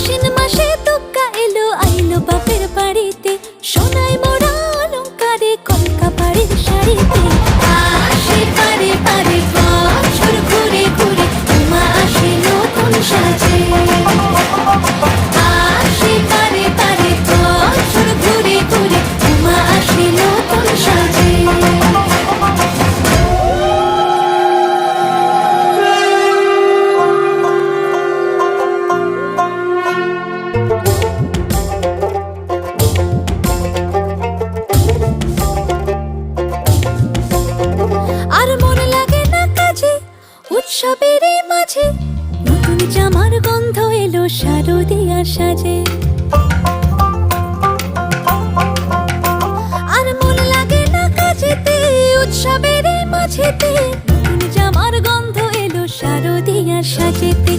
আশ্বিন মাসে তুক্কা এলো আইলো বাপের বাড়িতে, সোনায় মোড়া অলংকারে কলকা পাড়ের শাড়িতে। আসে পারে পারে বছর ঘুরে ঘুরে, উমা আসে নতুন সাজে। আসে পারে পারে বছর ঘুরে ঘুরে, উমা আসে নতুন সাজে। আর মন লাগে না কাজে উৎসবের এই মাঝে, নতুন জামার গন্ধ এলো শারদিয়ার সাজে। আর মন লাগে না কাজেতে উৎসবের এই মাঝেতে, নতুন জামার গন্ধ এলো শারদিয়ার সাজেতে।